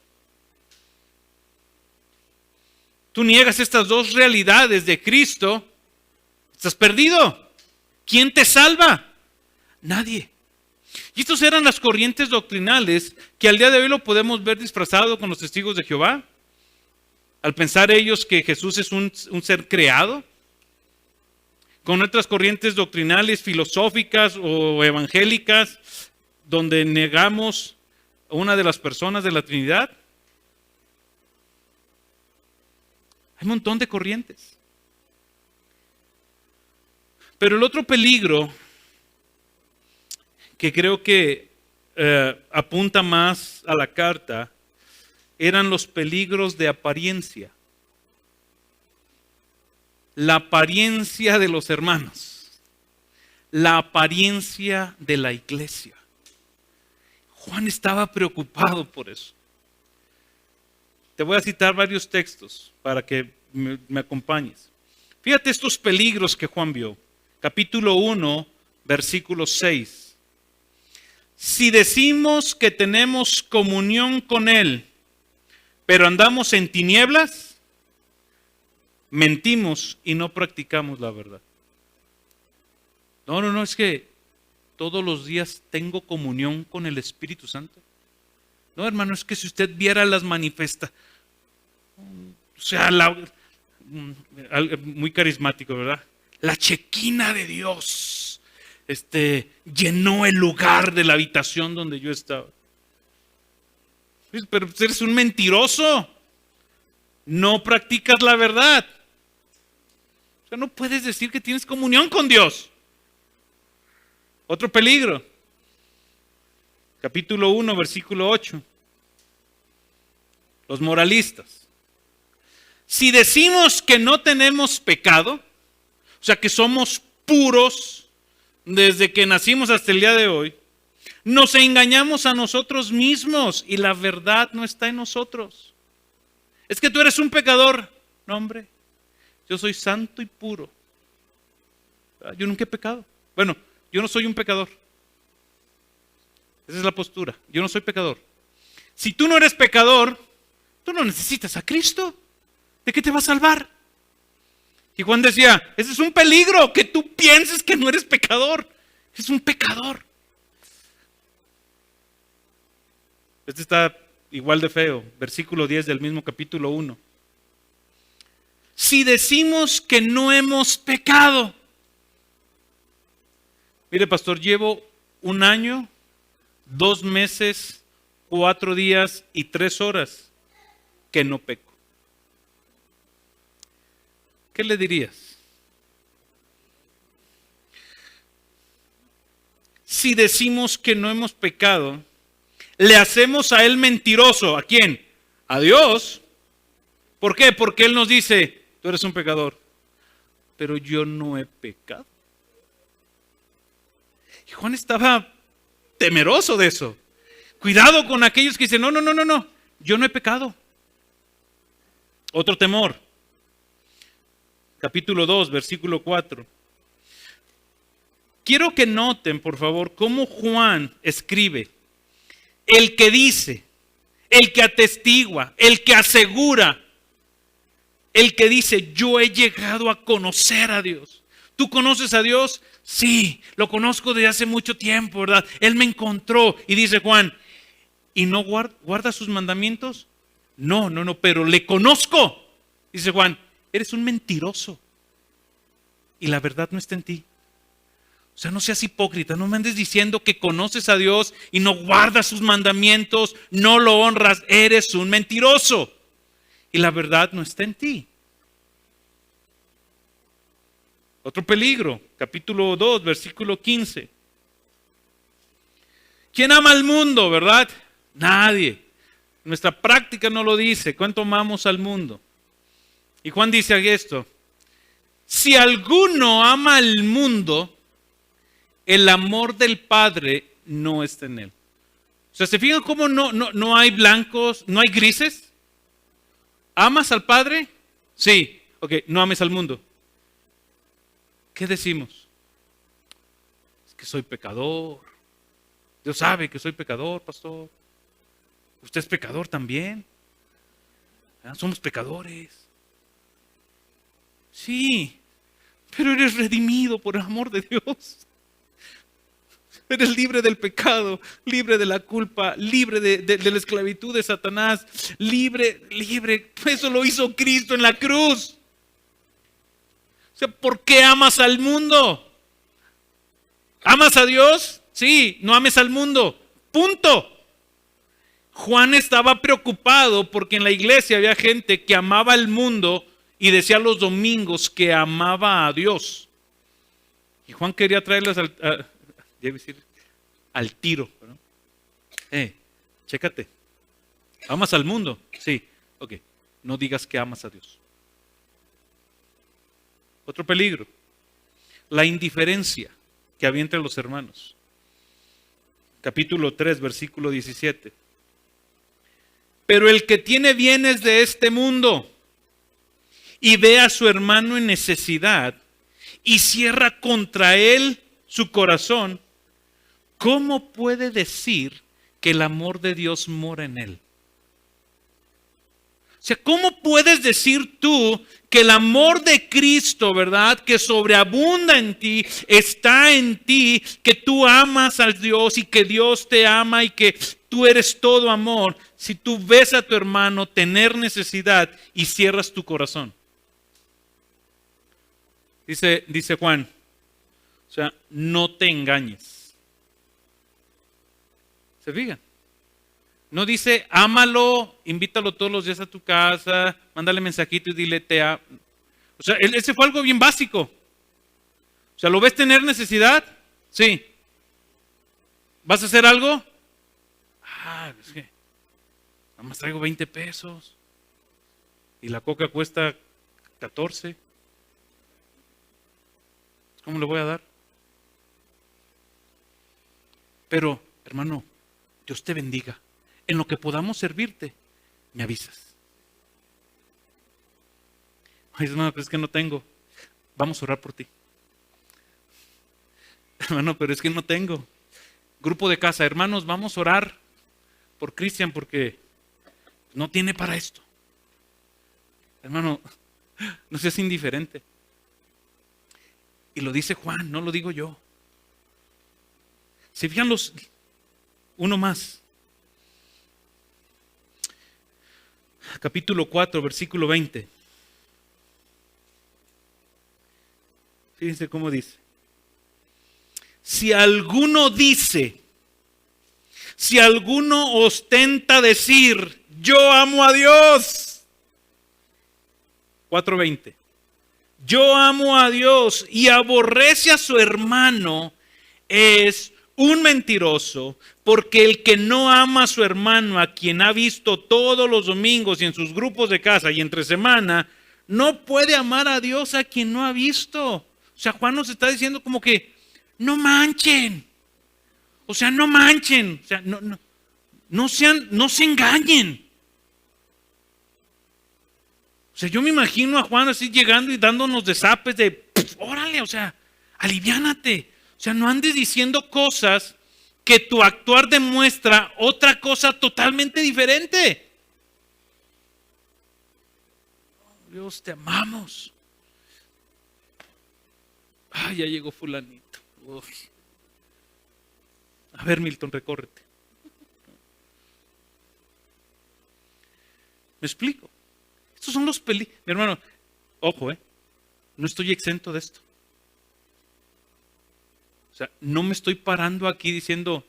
Tú niegas estas dos realidades de Cristo, estás perdido. ¿Quién te salva? Nadie. Y estas eran las corrientes doctrinales que al día de hoy lo podemos ver disfrazado con los testigos de Jehová. Al pensar ellos que Jesús es un ser creado. Con otras corrientes doctrinales, filosóficas o evangélicas, donde negamos a una de las personas de la Trinidad. Hay un montón de corrientes. Pero el otro peligro que creo que apunta más a la carta eran los peligros de apariencia. La apariencia de los hermanos. La apariencia de la iglesia. Juan estaba preocupado por eso. Te voy a citar varios textos para que me acompañes. Fíjate estos peligros que Juan vio. Capítulo 1, versículo 6. Si decimos que tenemos comunión con Él, pero andamos en tinieblas, mentimos y no practicamos la verdad. No, es que todos los días tengo comunión con el Espíritu Santo. No, hermano, es que si usted viera las manifestaciones, o sea, muy carismático, ¿verdad? La chequina de Dios llenó el lugar de la habitación donde yo estaba. Pero eres un mentiroso. No practicas la verdad. O sea, no puedes decir que tienes comunión con Dios. Otro peligro. Capítulo 1, versículo 8. Los moralistas. Si decimos que no tenemos pecado, o sea que somos puros desde que nacimos hasta el día de hoy, nos engañamos a nosotros mismos y la verdad no está en nosotros. Es que tú eres un pecador. No, hombre, yo soy santo y puro. Yo nunca he pecado. Bueno, yo no soy un pecador. Esa es la postura. Yo no soy pecador. Si tú no eres pecador, tú no necesitas a Cristo. ¿De qué te va a salvar? Y Juan decía, ese es un peligro, que tú pienses que no eres pecador. Es un pecador. Este está igual de feo. Versículo 10 del mismo capítulo 1. Si decimos que no hemos pecado. Mire, pastor, llevo 1 año, 2 meses, 4 días y 3 horas que no peco. ¿Qué le dirías? Si decimos que no hemos pecado, le hacemos a Él mentiroso. ¿A quién? A Dios. ¿Por qué? Porque Él nos dice, tú eres un pecador, pero yo no he pecado. Y Juan estaba temeroso de eso. Cuidado con aquellos que dicen, no, yo no he pecado. Otro temor. Capítulo 2, versículo 4. Quiero que noten, por favor, cómo Juan escribe. El que dice, el que atestigua, el que asegura, el que dice, yo he llegado a conocer a Dios. ¿Tú conoces a Dios? Sí, lo conozco desde hace mucho tiempo, ¿verdad? Él me encontró. Y dice Juan, ¿y no guarda sus mandamientos? No, pero le conozco. Dice Juan, eres un mentiroso y la verdad no está en ti. O sea, no seas hipócrita, no me andes diciendo que conoces a Dios y no guardas sus mandamientos, no lo honras, eres un mentiroso. Y la verdad no está en ti. Otro peligro, capítulo 2, versículo 15. ¿Quién ama al mundo, verdad? Nadie. Nuestra práctica no lo dice. ¿Cuánto amamos al mundo? Y Juan dice esto: si alguno ama al mundo, el amor del Padre no está en él. O sea, ¿se fijan cómo no hay blancos, no hay grises? ¿Amas al Padre? Sí. Ok, no ames al mundo. ¿Qué decimos? Es que soy pecador. Dios sabe que soy pecador, pastor. Usted es pecador también. Somos pecadores. Sí, pero eres redimido por el amor de Dios. Eres libre del pecado, libre de la culpa, libre de la esclavitud de Satanás, libre. Eso lo hizo Cristo en la cruz. O sea, ¿por qué amas al mundo? ¿Amas a Dios? Sí, no ames al mundo. Punto. Juan estaba preocupado porque en la iglesia había gente que amaba al mundo y decía los domingos que amaba a Dios. Y Juan quería traerlas al tiro. ¿No? Chécate. ¿Amas al mundo? Sí. Ok. No digas que amas a Dios. Otro peligro. La indiferencia que había entre los hermanos. Capítulo 3, versículo 17. Pero el que tiene bienes de este mundo y ve a su hermano en necesidad y cierra contra él su corazón, ¿cómo puede decir que el amor de Dios mora en él? O sea, ¿cómo puedes decir tú que el amor de Cristo, verdad, que sobreabunda en ti, está en ti, que tú amas a Dios y que Dios te ama y que tú eres todo amor, si tú ves a tu hermano tener necesidad y cierras tu corazón? Dice Juan, o sea, no te engañes. ¿Se fijan? No dice, ámalo, invítalo todos los días a tu casa, mándale mensajito y dile, te amo. O sea, ese fue algo bien básico. O sea, ¿lo ves tener necesidad? Sí. ¿Vas a hacer algo? Es que nada más traigo 20 pesos. Y la coca cuesta 14. ¿Cómo le voy a dar? Pero, hermano, Dios te bendiga. En lo que podamos servirte, me avisas. Ay, hermano, pero es que no tengo. Vamos a orar por ti. Hermano, pero es que no tengo. Grupo de casa, hermanos, vamos a orar por Cristian porque no tiene para esto. Hermano, no seas indiferente. Y lo dice Juan, no lo digo yo. ¿Se fijan uno más? Capítulo 4, versículo 20. Fíjense cómo dice. Si alguno ostenta decir, yo amo a Dios. 4:20. Yo amo a Dios y aborrece a su hermano, es un mentiroso, porque el que no ama a su hermano, a quien ha visto todos los domingos y en sus grupos de casa y entre semana, no puede amar a Dios a quien no ha visto. O sea, Juan nos está diciendo como que no manchen. O sea, no manchen. O sea, no se engañen. O sea, yo me imagino a Juan así llegando y dándonos desapes de, órale, o sea, aliviánate. O sea, no andes diciendo cosas que tu actuar demuestra otra cosa totalmente diferente. Oh, Dios, te amamos. Ay, ya llegó fulanito. Uf. A ver, Milton, recórrete. ¿Me explico? Estos son los peligros. Mi hermano, ojo, no estoy exento de esto. O sea, no me estoy parando aquí diciendo,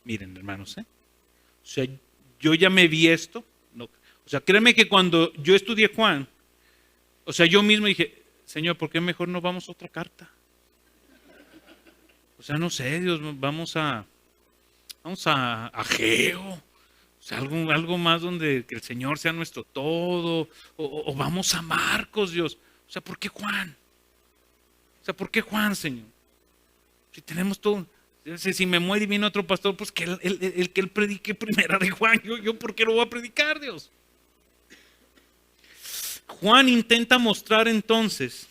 miren hermanos, o sea, yo ya me vi esto. No. O sea, créeme que cuando yo estudié Juan, o sea, yo mismo dije, Señor, ¿por qué mejor no vamos a otra carta? O sea, no sé, Dios, vamos a Ageo. O sea, algo más donde que el Señor sea nuestro todo. O vamos a Marcos, Dios. O sea, ¿por qué Juan? O sea, ¿por qué Juan, Señor? Si tenemos todo. Si me muere y viene otro pastor, pues que él predique primera de Juan. Yo ¿por qué lo voy a predicar, Dios? Juan intenta mostrar entonces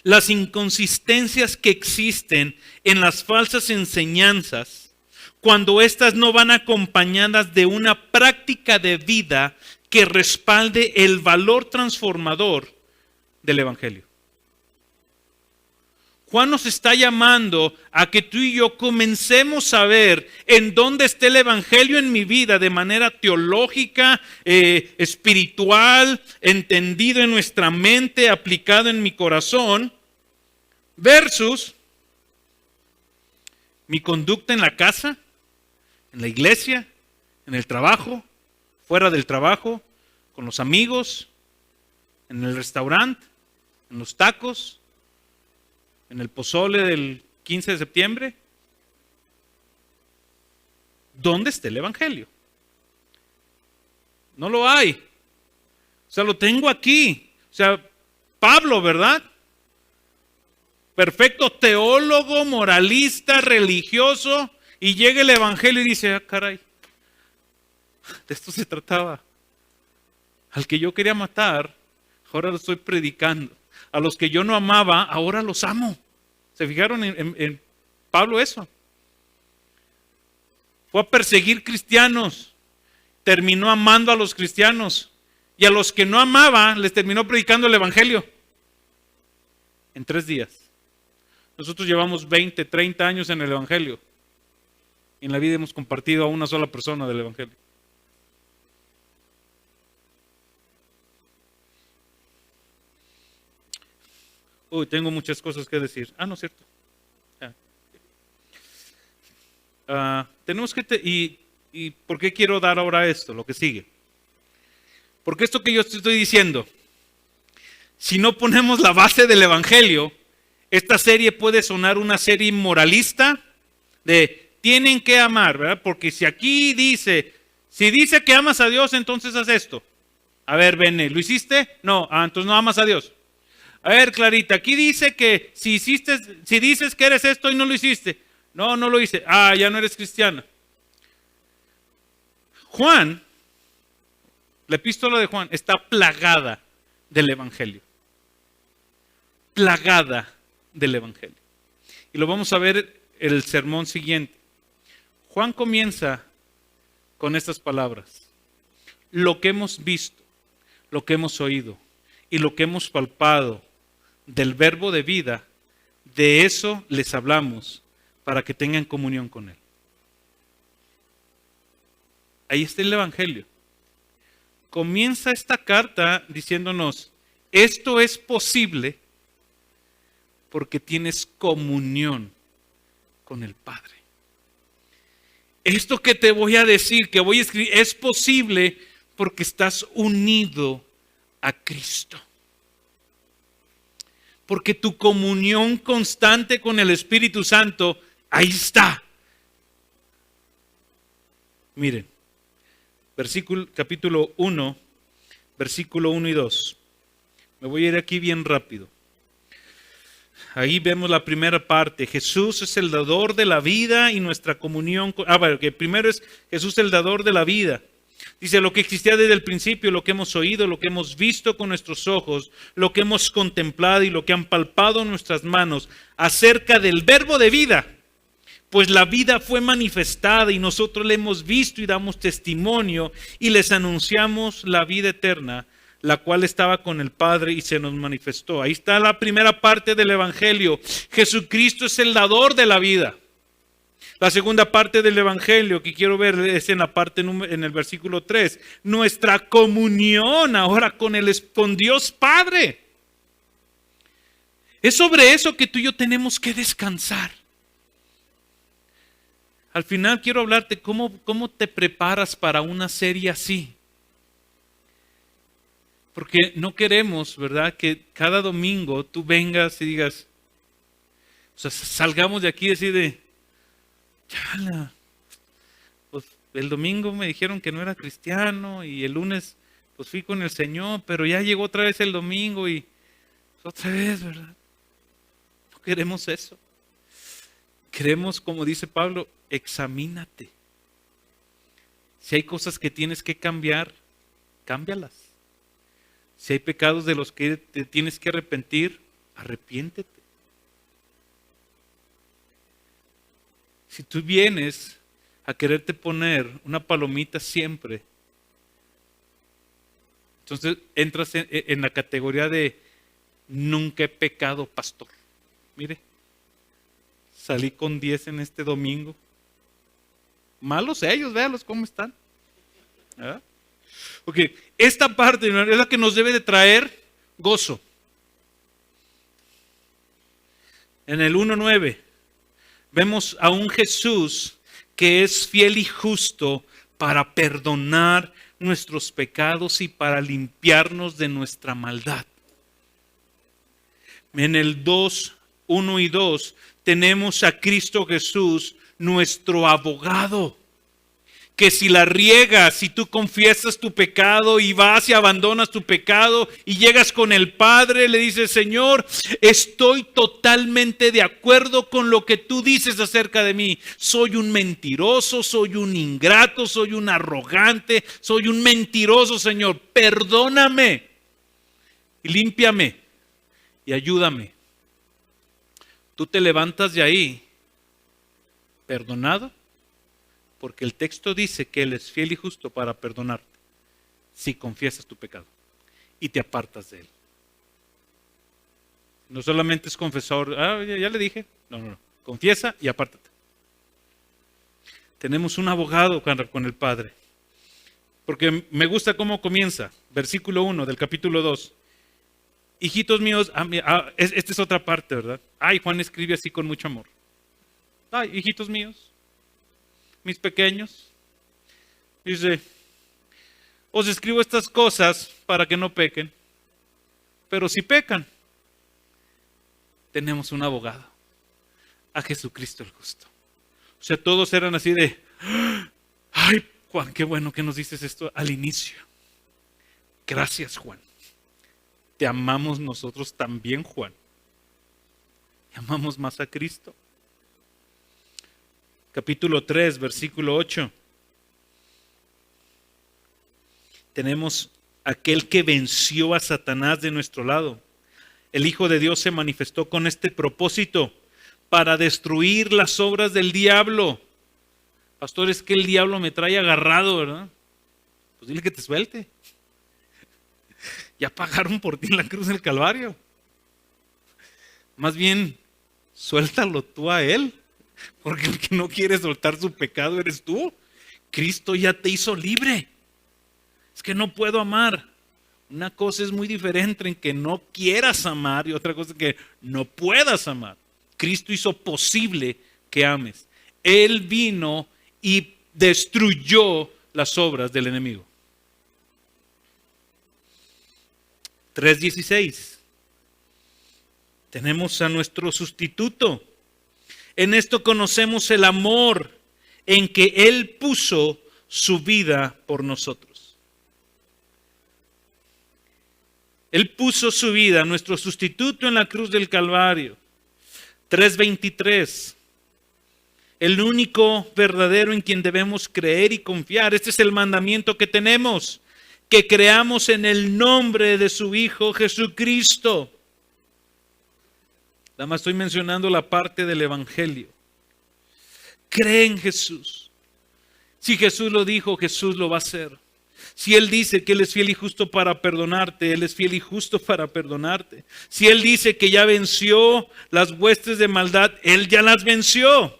las inconsistencias que existen en las falsas enseñanzas cuando éstas no van acompañadas de una práctica de vida que respalde el valor transformador del Evangelio. Juan nos está llamando a que tú y yo comencemos a ver en dónde está el Evangelio en mi vida de manera teológica, espiritual, entendido en nuestra mente, aplicado en mi corazón, versus mi conducta en la casa, en la iglesia, en el trabajo, fuera del trabajo, con los amigos, en el restaurante, en los tacos, en el pozole del 15 de septiembre. ¿Dónde está el Evangelio? No lo hay. O sea, lo tengo aquí. O sea, Pablo, ¿verdad? Perfecto teólogo, moralista, religioso, y llega el Evangelio y dice, caray, de esto se trataba. Al que yo quería matar, ahora lo estoy predicando. A los que yo no amaba, ahora los amo. ¿Se fijaron en Pablo eso? Fue a perseguir cristianos, terminó amando a los cristianos, y a los que no amaba, les terminó predicando el Evangelio. En 3 días. Nosotros llevamos 20, 30 años en el Evangelio. Y en la vida hemos compartido a una sola persona del Evangelio. Uy, tengo muchas cosas que decir. No es cierto. Tenemos que... ¿Y por qué quiero dar ahora esto, lo que sigue? Porque esto que yo estoy diciendo, si no ponemos la base del Evangelio, esta serie puede sonar una serie moralista de tienen que amar, ¿verdad? Porque si aquí dice, si dice que amas a Dios, entonces haz esto. A ver, Bene, ¿lo hiciste? No, entonces no amas a Dios. A ver, Clarita, aquí dice que si dices que eres esto y no lo hiciste. No, no lo hice. Ya no eres cristiana. Juan, la epístola de Juan está plagada del Evangelio. Plagada del Evangelio. Y lo vamos a ver en el sermón siguiente. Juan comienza con estas palabras. Lo que hemos visto, lo que hemos oído y lo que hemos palpado del verbo de vida, de eso les hablamos para que tengan comunión con Él. Ahí está el Evangelio. Comienza esta carta diciéndonos, esto es posible porque tienes comunión con el Padre. Esto que te voy a decir, que voy a escribir, es posible porque estás unido a Cristo. Porque tu comunión constante con el Espíritu Santo, ahí está. Miren, capítulo 1, versículo 1 y 2. Me voy a ir aquí bien rápido. Ahí vemos la primera parte. Jesús es el dador de la vida y nuestra comunión. Bueno, que primero es Jesús el dador de la vida. Dice, lo que existía desde el principio, lo que hemos oído, lo que hemos visto con nuestros ojos, lo que hemos contemplado y lo que han palpado nuestras manos acerca del verbo de vida. Pues la vida fue manifestada y nosotros la hemos visto y damos testimonio y les anunciamos la vida eterna, la cual estaba con el Padre y se nos manifestó. Ahí está la primera parte del Evangelio. Jesucristo es el dador de la vida. La segunda parte del Evangelio que quiero ver es en el versículo 3. Nuestra comunión ahora con Dios Padre. Es sobre eso que tú y yo tenemos que descansar. Al final quiero hablarte cómo te preparas para una serie así. Porque no queremos, ¿verdad?, que cada domingo tú vengas y digas, o sea, salgamos de aquí y decir de, chala, pues el domingo me dijeron que no era cristiano y el lunes pues fui con el Señor, pero ya llegó otra vez el domingo y pues, otra vez, ¿verdad? No queremos eso. Queremos, como dice Pablo, examínate. Si hay cosas que tienes que cambiar, cámbialas. Si hay pecados de los que te tienes que arrepentir, arrepiéntete. Si tú vienes a quererte poner una palomita siempre, entonces entras en la categoría de nunca he pecado, pastor. Mire, salí con 10 en este domingo. Malos ellos, véalos cómo están. ¿Verdad? Ok, esta parte es la que nos debe de traer gozo. En el 1:9 vemos a un Jesús que es fiel y justo para perdonar nuestros pecados y para limpiarnos de nuestra maldad. En el 1 y 2 tenemos a Cristo Jesús, nuestro abogado. Que si la riegas, si tú confiesas tu pecado y vas y abandonas tu pecado y llegas con el Padre, le dices, Señor, estoy totalmente de acuerdo con lo que tú dices acerca de mí. Soy un mentiroso, soy un ingrato, soy un arrogante, soy un mentiroso, Señor. Perdóname y límpiame y ayúdame. Tú te levantas de ahí, perdonado. Porque el texto dice que Él es fiel y justo para perdonarte si confiesas tu pecado y te apartas de Él. No solamente es confesor, ya le dije. No. Confiesa y apártate. Tenemos un abogado con el Padre. Porque me gusta cómo comienza. Versículo 1 del capítulo 2. Hijitos míos, esta es otra parte, ¿verdad? Juan escribe así con mucho amor. Hijitos míos. Mis pequeños, dice, os escribo estas cosas para que no pequen, pero si pecan, tenemos un abogado, a Jesucristo el justo. O sea, todos eran así de, Juan, qué bueno que nos dices esto al inicio. Gracias, Juan. Te amamos nosotros también, Juan. Y amamos más a Cristo. Capítulo 3, versículo 8. Tenemos aquel que venció a Satanás de nuestro lado. El Hijo de Dios se manifestó con este propósito para destruir las obras del diablo. Pastor, es que el diablo me trae agarrado, ¿verdad? Pues dile que te suelte. Ya pagaron por ti en la cruz del Calvario. Más bien, suéltalo tú a él. Porque el que no quiere soltar su pecado eres tú. Cristo ya te hizo libre. Es que no puedo amar. Una cosa es muy diferente en que no quieras amar y otra cosa es que no puedas amar. Cristo hizo posible que ames. Él vino y destruyó las obras del enemigo. 3:16. Tenemos a nuestro sustituto. En esto conocemos el amor en que Él puso su vida por nosotros. Él puso su vida, nuestro sustituto en la cruz del Calvario. 3:23. El único verdadero en quien debemos creer y confiar. Este es el mandamiento que tenemos. Que creamos en el nombre de su Hijo Jesucristo. Nada más estoy mencionando la parte del Evangelio. Cree en Jesús. Si Jesús lo dijo, Jesús lo va a hacer. Si Él dice que Él es fiel y justo para perdonarte, Él es fiel y justo para perdonarte. Si Él dice que ya venció las huestes de maldad, Él ya las venció.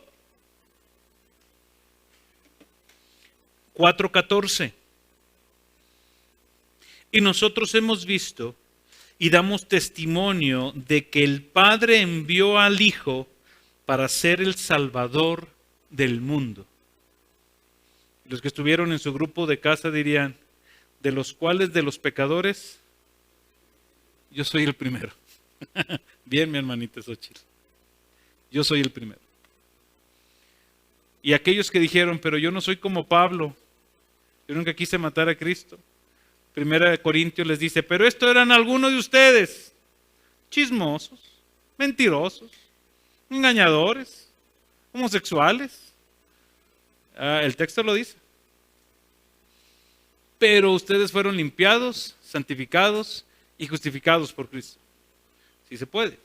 4:14. Y nosotros hemos visto y damos testimonio de que el Padre envió al Hijo para ser el Salvador del mundo. Los que estuvieron en su grupo de casa dirían, de los cuales de los pecadores, yo soy el primero. Bien, mi hermanita Xochitl. Yo soy el primero. Y aquellos que dijeron, pero yo no soy como Pablo, yo nunca quise matar a Cristo. Primera de Corintios les dice, pero esto eran algunos de ustedes, chismosos, mentirosos, engañadores, homosexuales. El texto lo dice. Pero ustedes fueron limpiados, santificados y justificados por Cristo. Si se puede.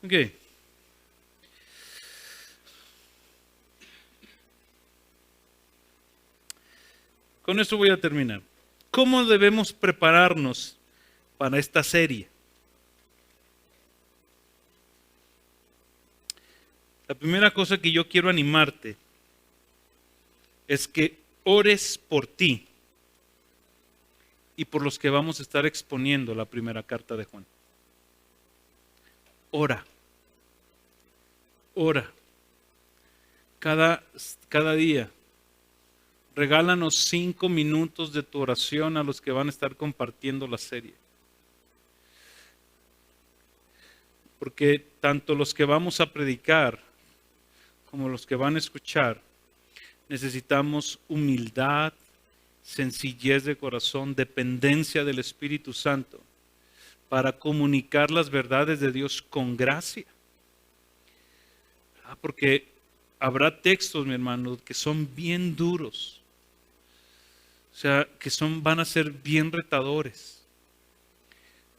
Ok. Con esto voy a terminar. ¿Cómo debemos prepararnos para esta serie? La primera cosa que yo quiero animarte es que ores por ti y por los que vamos a estar exponiendo la primera carta de Juan. Ora. Ora. Cada día. Regálanos 5 minutos de tu oración a los que van a estar compartiendo la serie. Porque tanto los que vamos a predicar como los que van a escuchar, necesitamos humildad, sencillez de corazón, dependencia del Espíritu Santo para comunicar las verdades de Dios con gracia. Porque habrá textos, mi hermano, que son bien duros. O sea, que van a ser bien retadores.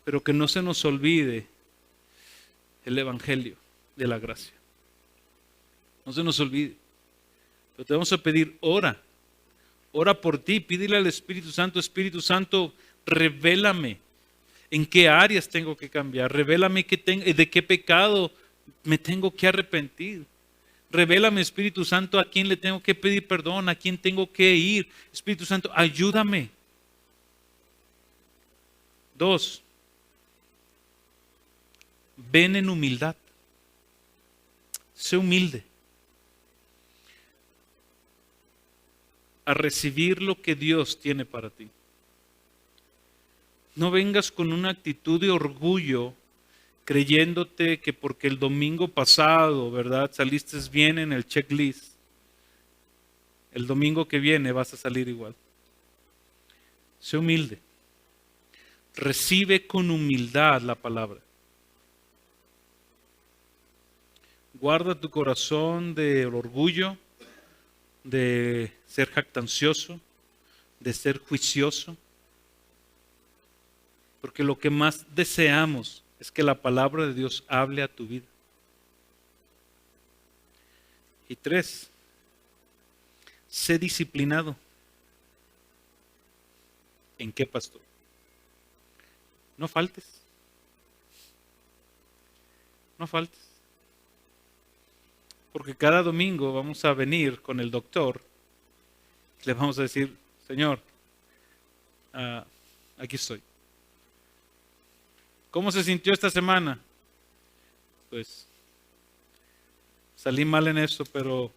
Pero que no se nos olvide el Evangelio de la gracia. No se nos olvide. Pero te vamos a pedir, ora. Ora por ti, pídele al Espíritu Santo, revélame en qué áreas tengo que cambiar. Revélame de qué pecado me tengo que arrepentir. Revélame, Espíritu Santo, a quién le tengo que pedir perdón, a quién tengo que ir. Espíritu Santo, ayúdame. 2. Ven en humildad. Sé humilde. A recibir lo que Dios tiene para ti. No vengas con una actitud de orgullo, creyéndote que porque el domingo pasado, ¿verdad?, saliste bien en el checklist, el domingo que viene vas a salir igual. Sé humilde. Recibe con humildad la palabra. Guarda tu corazón del orgullo, de ser jactancioso, de ser juicioso. Porque lo que más deseamos es que la palabra de Dios hable a tu vida. Y 3, sé disciplinado. ¿En qué, pastor? No faltes. No faltes. Porque cada domingo vamos a venir con el doctor. Le vamos a decir, Señor, aquí estoy. ¿Cómo se sintió esta semana? Pues salí mal en eso, pero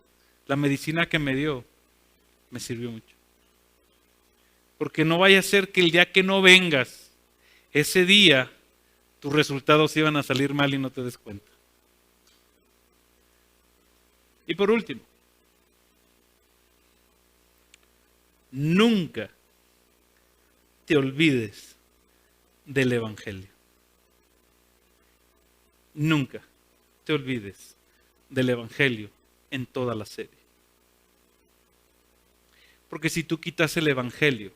la medicina que me dio me sirvió mucho. Porque no vaya a ser que el día que no vengas, ese día tus resultados iban a salir mal y no te des cuenta. Y por último, nunca te olvides del Evangelio. Nunca te olvides del Evangelio en toda la serie. Porque si tú quitas el Evangelio,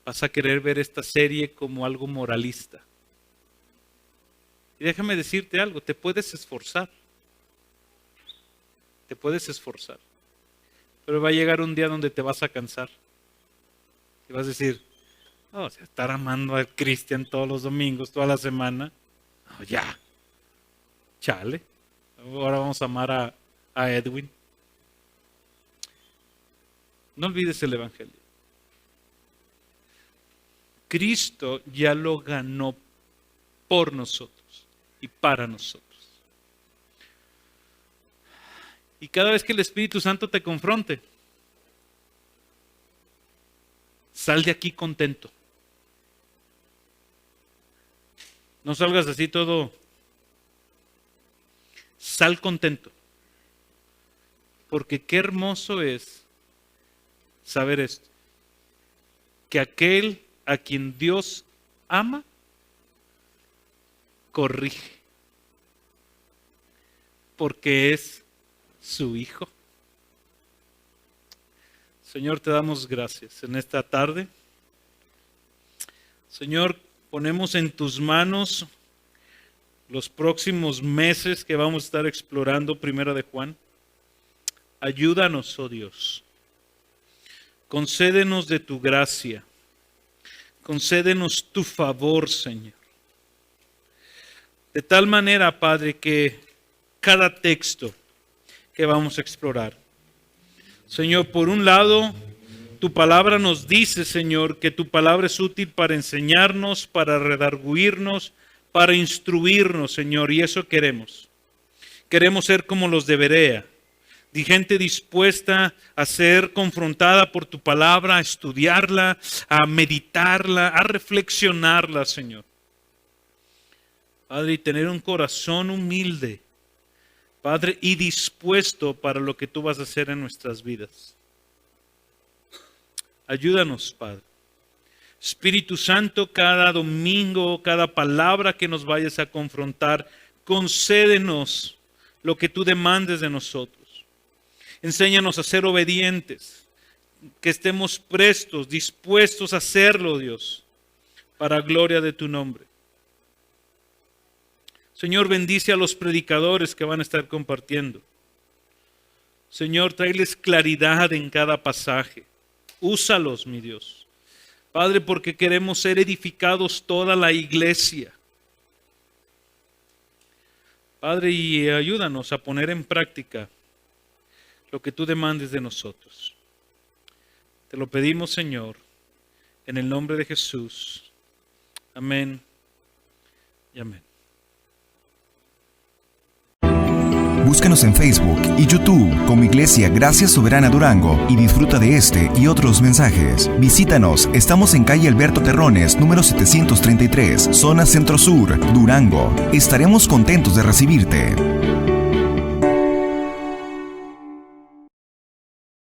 vas a querer ver esta serie como algo moralista. Y déjame decirte algo, te puedes esforzar. Te puedes esforzar. Pero va a llegar un día donde te vas a cansar. Y vas a decir, o sea, estar amando a Cristian todos los domingos, toda la semana. No, ya. Chale. Ahora vamos a amar a Edwin. No olvides el Evangelio. Cristo ya lo ganó por nosotros y para nosotros. Y cada vez que el Espíritu Santo te confronte, sal de aquí contento. No salgas así todo. Sal contento. Porque qué hermoso es saber esto. Que aquel a quien Dios ama, corrige. Porque es su Hijo. Señor, te damos gracias en esta tarde. Señor, ponemos en tus manos los próximos meses que vamos a estar explorando Primera de Juan. Ayúdanos, oh Dios. Concédenos de tu gracia. Concédenos tu favor, Señor. De tal manera, Padre, que cada texto que vamos a explorar, Señor, por un lado, tu palabra nos dice, Señor, que tu palabra es útil para enseñarnos, para redarguirnos, para instruirnos, Señor, y eso queremos. Queremos ser como los de Berea, de gente dispuesta a ser confrontada por tu palabra, a estudiarla, a meditarla, a reflexionarla, Señor. Padre, y tener un corazón humilde, Padre, y dispuesto para lo que tú vas a hacer en nuestras vidas. Ayúdanos, Padre. Espíritu Santo, cada domingo, cada palabra que nos vayas a confrontar, concédenos lo que tú demandes de nosotros. Enséñanos a ser obedientes, que estemos prestos, dispuestos a hacerlo, Dios, para gloria de tu nombre. Señor, bendice a los predicadores que van a estar compartiendo. Señor, tráeles claridad en cada pasaje. Úsalos, mi Dios. Padre, porque queremos ser edificados toda la iglesia. Padre, y ayúdanos a poner en práctica lo que tú demandes de nosotros. Te lo pedimos, Señor, en el nombre de Jesús. Amén y amén. Búscanos en Facebook y YouTube como Iglesia Gracia Soberana Durango y disfruta de este y otros mensajes. Visítanos, estamos en calle Alberto Terrones, número 733, zona Centro Sur, Durango. Estaremos contentos de recibirte.